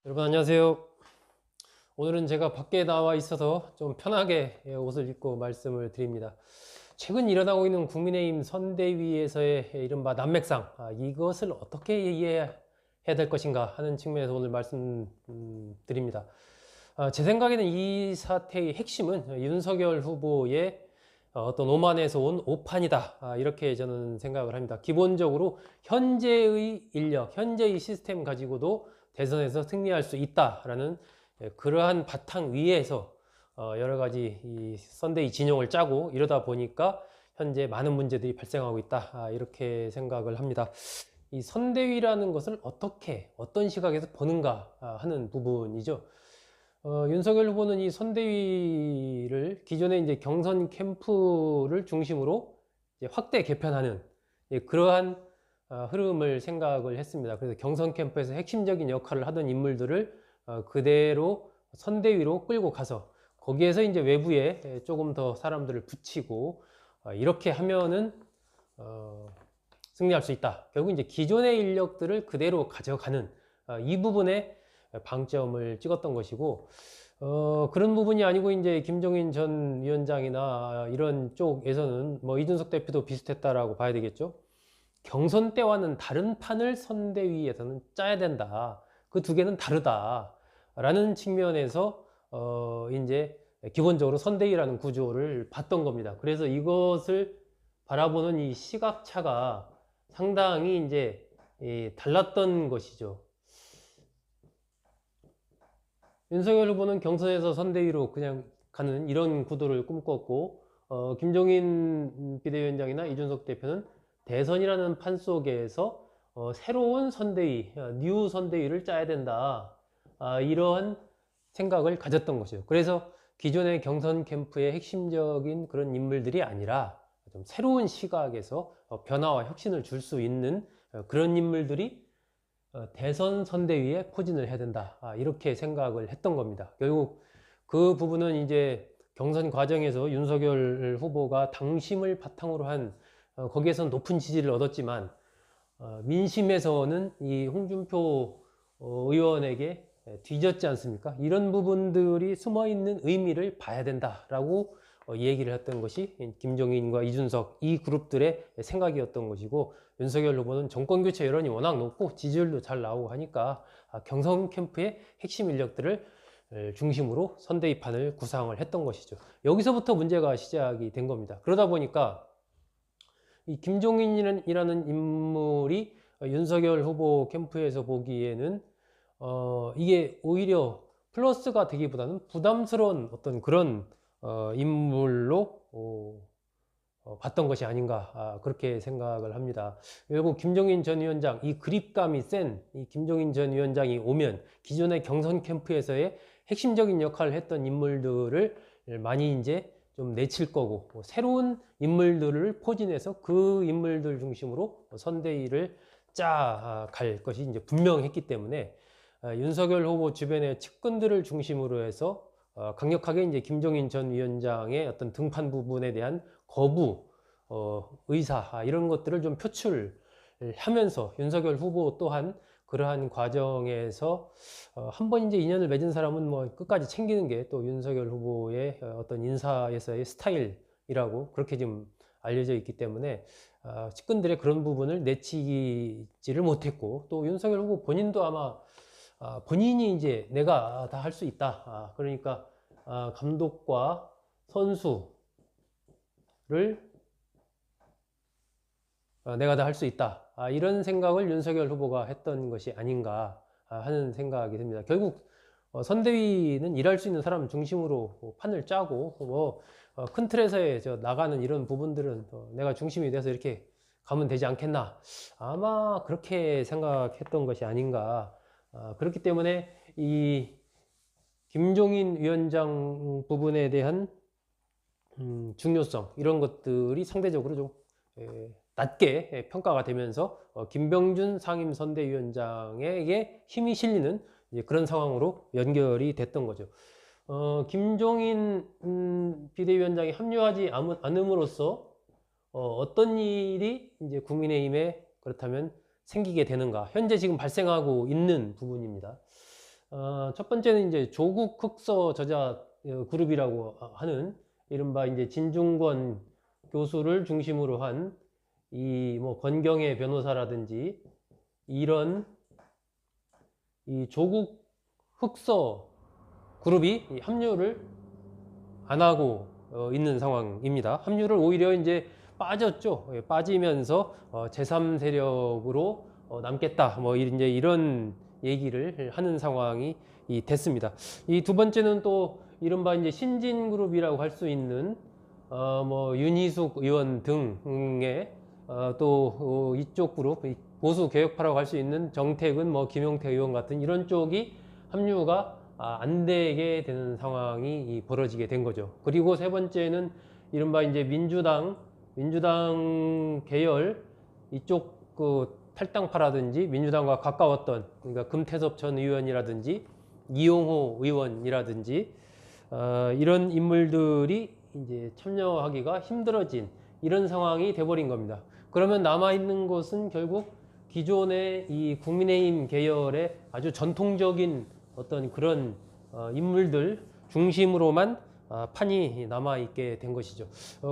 여러분 안녕하세요. 오늘은 제가 밖에 나와 있어서 좀 편하게 옷을 입고 말씀을 드립니다. 최근 일어나고 있는 국민의힘 선대위에서의 이른바 난맥상, 이것을 어떻게 이해해야 될 것인가 하는 측면에서 오늘 말씀 드립니다. 제 생각에는 이 사태의 핵심은 윤석열 후보의 어떤 오만에서 온 오판이다, 이렇게 저는 생각을 합니다. 기본적으로 현재의 인력, 현재의 시스템 가지고도 대선에서 승리할 수 있다라는 그러한 바탕 위에서 여러 가지 이 선대위 진영을 짜고 이러다 보니까 현재 많은 문제들이 발생하고 있다, 이렇게 생각을 합니다. 이 선대위라는 것을 어떻게 어떤 시각에서 보는가 하는 부분이죠. 윤석열 후보는 이 선대위를 기존의 이제 경선 캠프를 중심으로 이제 확대 개편하는 그러한 흐름을 생각을 했습니다. 그래서 경선 캠프에서 핵심적인 역할을 하던 인물들을 그대로 선대위로 끌고 가서 거기에서 이제 외부에 조금 더 사람들을 붙이고 이렇게 하면은 승리할 수 있다. 결국 이제 기존의 인력들을 그대로 가져가는 이 부분에 방점을 찍었던 것이고, 그런 부분이 아니고 이제 김종인 전 위원장이나 이런 쪽에서는 뭐 이준석 대표도 비슷했다라고 봐야 되겠죠. 경선 때와는 다른 판을 선대위에서는 짜야 된다. 그 두 개는 다르다. 라는 측면에서, 이제 기본적으로 선대위라는 구조를 봤던 겁니다. 그래서 이것을 바라보는 이 시각차가 상당히 이제 달랐던 것이죠. 윤석열 후보는 경선에서 선대위로 그냥 가는 이런 구도를 꿈꿨고, 김종인 비대위원장이나 이준석 대표는 대선이라는 판 속에서 새로운 선대위, 뉴 선대위를 짜야 된다, 이러한 생각을 가졌던 것이죠. 그래서 기존의 경선 캠프의 핵심적인 그런 인물들이 아니라 좀 새로운 시각에서 변화와 혁신을 줄 수 있는 그런 인물들이 대선 선대위에 포진을 해야 된다, 이렇게 생각을 했던 겁니다. 결국 그 부분은 이제 경선 과정에서 윤석열 후보가 당심을 바탕으로 한 거기에서는 높은 지지를 얻었지만 민심에서는 이 홍준표 의원에게 뒤졌지 않습니까? 이런 부분들이 숨어있는 의미를 봐야 된다라고 얘기를 했던 것이 김종인과 이준석 이 그룹들의 생각이었던 것이고, 윤석열 후보는 정권교체 여론이 워낙 높고 지지율도 잘 나오고 하니까 경선 캠프의 핵심 인력들을 중심으로 선대위판을 구상을 했던 것이죠. 여기서부터 문제가 시작이 된 겁니다. 그러다 보니까 이 김종인이라는 인물이 윤석열 후보 캠프에서 보기에는 이게 오히려 플러스가 되기보다는 부담스러운 어떤 그런 인물로 봤던 것이 아닌가, 그렇게 생각을 합니다. 결국 김종인 전 위원장, 이 그립감이 센 이 김종인 전 위원장이 오면 기존의 경선 캠프에서의 핵심적인 역할을 했던 인물들을 많이 이제 좀 내칠 거고, 새로운 인물들을 포진해서 그 인물들 중심으로 선대위를 짜갈 것이 이제 분명했기 때문에 윤석열 후보 주변의 측근들을 중심으로 해서 강력하게 이제 김종인 전 위원장의 어떤 등판 부분에 대한 거부 의사, 이런 것들을 좀 표출하면서 윤석열 후보 또한 그러한 과정에서 한 번 이제 인연을 맺은 사람은 뭐 끝까지 챙기는 게 또 윤석열 후보의 어떤 인사에서의 스타일이라고 그렇게 지금 알려져 있기 때문에 측근들의 그런 부분을 내치지를 못했고, 또 윤석열 후보 본인도 아마 본인이 이제 내가 다 할 수 있다, 그러니까 감독과 선수를 내가 다 할 수 있다, 이런 생각을 윤석열 후보가 했던 것이 아닌가 하는 생각이 듭니다. 결국 선대위는 일할 수 있는 사람 중심으로 판을 짜고, 뭐 큰 틀에서의 나가는 이런 부분들은 내가 중심이 돼서 이렇게 가면 되지 않겠나, 아마 그렇게 생각했던 것이 아닌가. 그렇기 때문에 이 김종인 위원장 부분에 대한 중요성, 이런 것들이 상대적으로 좀 낮게 평가가 되면서 김병준 상임선대위원장에게 힘이 실리는 그런 상황으로 연결이 됐던 거죠. 김종인 비대위원장이 합류하지 않음으로써 어떤 일이 이제 국민의힘에 그렇다면 생기게 되는가, 현재 지금 발생하고 있는 부분입니다. 첫 번째는 이제 조국 흑서 저자 그룹이라고 하는 이른바 이제 진중권 교수를 중심으로 한 이 뭐 권경애 변호사라든지 이런 이 조국 흑서 그룹이 이 합류를 안 하고 있는 상황입니다. 합류를 오히려 이제 빠졌죠. 예, 빠지면서 제3 세력으로 남겠다. 뭐 이제 이런 얘기를 하는 상황이 됐습니다. 이 두 번째는 또 이른바 이제 신진그룹이라고 할 수 있는 뭐 윤희숙 의원 등의 또 이쪽 그룹 보수 개혁파라고 할 수 있는 정택은 뭐 김용태 의원 같은 이런 쪽이 합류가 안 되게 되는 상황이 벌어지게 된 거죠. 그리고 세 번째는 이른바 이제 민주당 계열 이쪽 그 탈당파라든지 민주당과 가까웠던 그러니까 금태섭 전 의원이라든지 이용호 의원이라든지 이런 인물들이 이제 참여하기가 힘들어진 이런 상황이 돼버린 겁니다. 그러면 남아있는 것은 결국 기존의 이 국민의힘 계열의 아주 전통적인 어떤 그런 인물들 중심으로만 판이 남아있게 된 것이죠.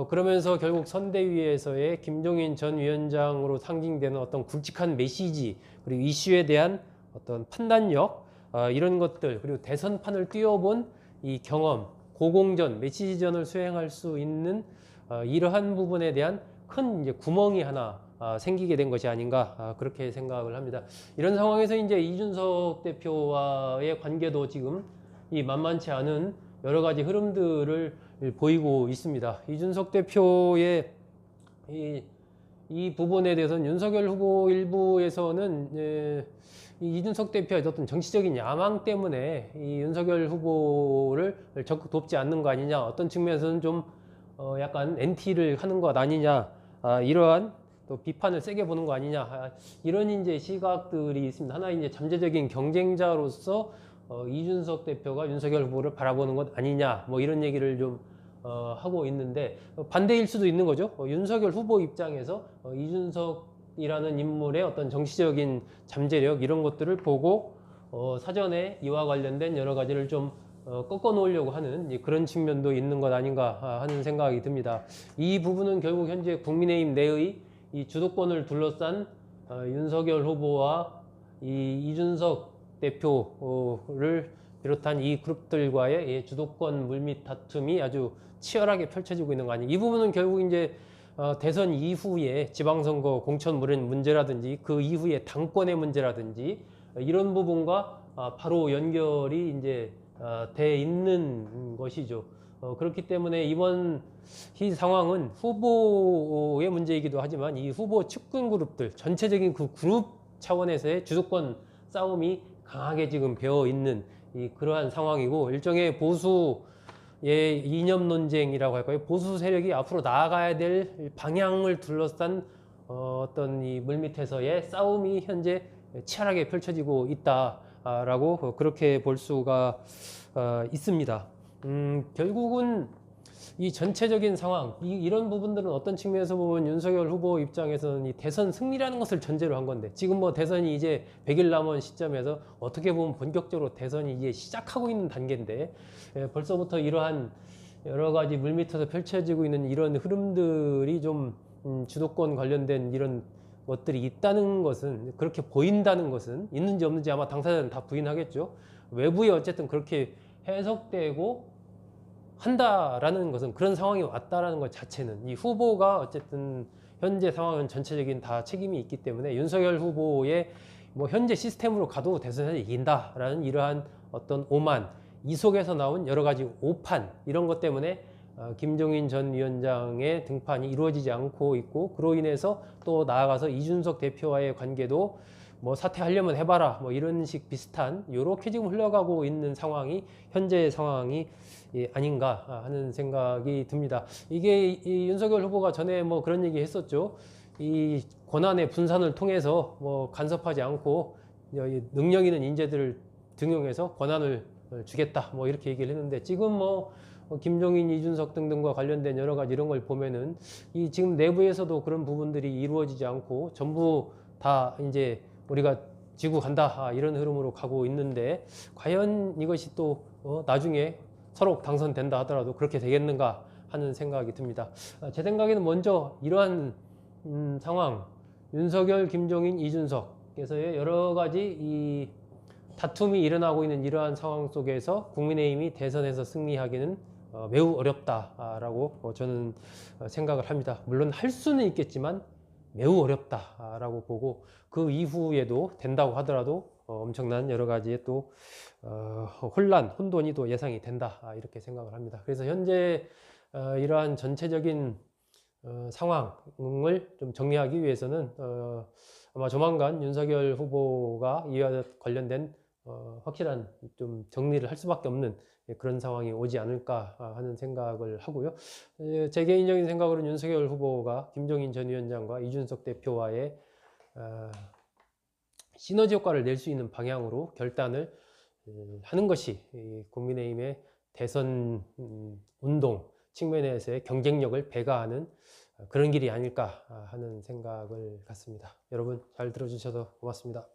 그러면서 결국 선대위에서의 김종인 전 위원장으로 상징되는 어떤 굵직한 메시지 그리고 이슈에 대한 어떤 판단력 이런 것들 그리고 대선판을 뛰어본 이 경험 고공전 메시지전을 수행할 수 있는 이러한 부분에 대한 큰 이제 구멍이 하나 생기게 된 것이 아닌가 그렇게 생각을 합니다. 이런 상황에서 이제 이준석 대표와의 관계도 지금 이 만만치 않은 여러 가지 흐름들을 보이고 있습니다. 이준석 대표의 이 부분에 대해서는 윤석열 후보 일부에서는 이 이준석 대표의 어떤 정치적인 야망 때문에 이 윤석열 후보를 적극 돕지 않는 거 아니냐, 어떤 측면에서는 좀 약간 NT를 하는 것 아니냐, 이러한 또 비판을 세게 보는 거 아니냐, 이런 이제 시각들이 있습니다. 하나 이제 잠재적인 경쟁자로서 이준석 대표가 윤석열 후보를 바라보는 것 아니냐, 뭐 이런 얘기를 좀 하고 있는데 반대일 수도 있는 거죠. 윤석열 후보 입장에서 이준석이라는 인물의 어떤 정치적인 잠재력 이런 것들을 보고 사전에 이와 관련된 여러 가지를 좀 꺾어 놓으려고 하는 그런 측면도 있는 것 아닌가 하는 생각이 듭니다. 이 부분은 결국 현재 국민의힘 내의 이 주도권을 둘러싼 윤석열 후보와 이 이준석 대표를 비롯한 이 그룹들과의 주도권 물밑 다툼이 아주 치열하게 펼쳐지고 있는 거 아니에요. 이 부분은 결국 이제 대선 이후에 지방선거 공천 문제라든지 그 이후에 당권의 문제라든지 이런 부분과 바로 연결이 이제 돼 있는 것이죠. 그렇기 때문에 이번 이 상황은 후보의 문제이기도 하지만 이 후보 측근 그룹들 전체적인 그 그룹 차원에서의 주도권 싸움이 강하게 지금 배어 있는 그러한 상황이고 일종의 보수의 이념 논쟁이라고 할까요? 보수 세력이 앞으로 나아가야 될 방향을 둘러싼 어떤 이 물밑에서의 싸움이 현재 치열하게 펼쳐지고 있다라고 그렇게 볼 수가 있습니다. 결국은 이 전체적인 상황, 이런 부분들은 어떤 측면에서 보면 윤석열 후보 입장에서는 이 대선 승리라는 것을 전제로 한 건데 지금 뭐 대선이 이제 100일 남은 시점에서 어떻게 보면 본격적으로 대선이 이제 시작하고 있는 단계인데 벌써부터 이러한 여러 가지 물밑에서 펼쳐지고 있는 이런 흐름들이 좀 주도권 관련된 이런 것들이 있다는 것은 그렇게 보인다는 것은 있는지 없는지 아마 당사자는 다 부인하겠죠. 외부에 어쨌든 그렇게 해석되고 한다라는 것은 그런 상황이 왔다라는 것 자체는 이 후보가 어쨌든 현재 상황은 전체적인 다 책임이 있기 때문에 윤석열 후보의 뭐 현재 시스템으로 가도 대선에서 이긴다라는 이러한 어떤 오만 이 속에서 나온 여러 가지 오판 이런 것 때문에 김종인 전 위원장의 등판이 이루어지지 않고 있고 그로 인해서 또 나아가서 이준석 대표와의 관계도 뭐 사퇴하려면 해봐라 뭐 이런 식 비슷한 요렇게 지금 흘러가고 있는 상황이 현재의 상황이 아닌가 하는 생각이 듭니다. 이게 이 윤석열 후보가 전에 뭐 그런 얘기 했었죠. 이 권한의 분산을 통해서 뭐 간섭하지 않고 능력 있는 인재들을 등용해서 권한을 주겠다 뭐 이렇게 얘기를 했는데 지금 뭐 김종인, 이준석 등등과 관련된 여러 가지 이런 걸 보면은 이 지금 내부에서도 그런 부분들이 이루어지지 않고 전부 다 이제 우리가 지고 간다, 이런 흐름으로 가고 있는데 과연 이것이 또 나중에 서로 당선된다 하더라도 그렇게 되겠는가 하는 생각이 듭니다. 제 생각에는 먼저 이러한 상황, 윤석열, 김종인, 이준석에서의 여러 가지 이 다툼이 일어나고 있는 이러한 상황 속에서 국민의힘이 대선에서 승리하기는 매우 어렵다라고 저는 생각을 합니다. 물론 할 수는 있겠지만 매우 어렵다라고 보고, 그 이후에도 된다고 하더라도 엄청난 여러 가지의 또 혼란, 혼돈이 또 예상이 된다, 이렇게 생각을 합니다. 그래서 현재 이러한 전체적인 상황을 좀 정리하기 위해서는 아마 조만간 윤석열 후보가 이와 관련된 확실한 좀 정리를 할 수밖에 없는 그런 상황이 오지 않을까 하는 생각을 하고요. 제 개인적인 생각으로는 윤석열 후보가 김종인 전 위원장과 이준석 대표와의 시너지 효과를 낼 수 있는 방향으로 결단을 하는 것이 국민의힘의 대선 운동 측면에서의 경쟁력을 배가하는 그런 길이 아닐까 하는 생각을 갖습니다. 여러분 잘 들어주셔서 고맙습니다.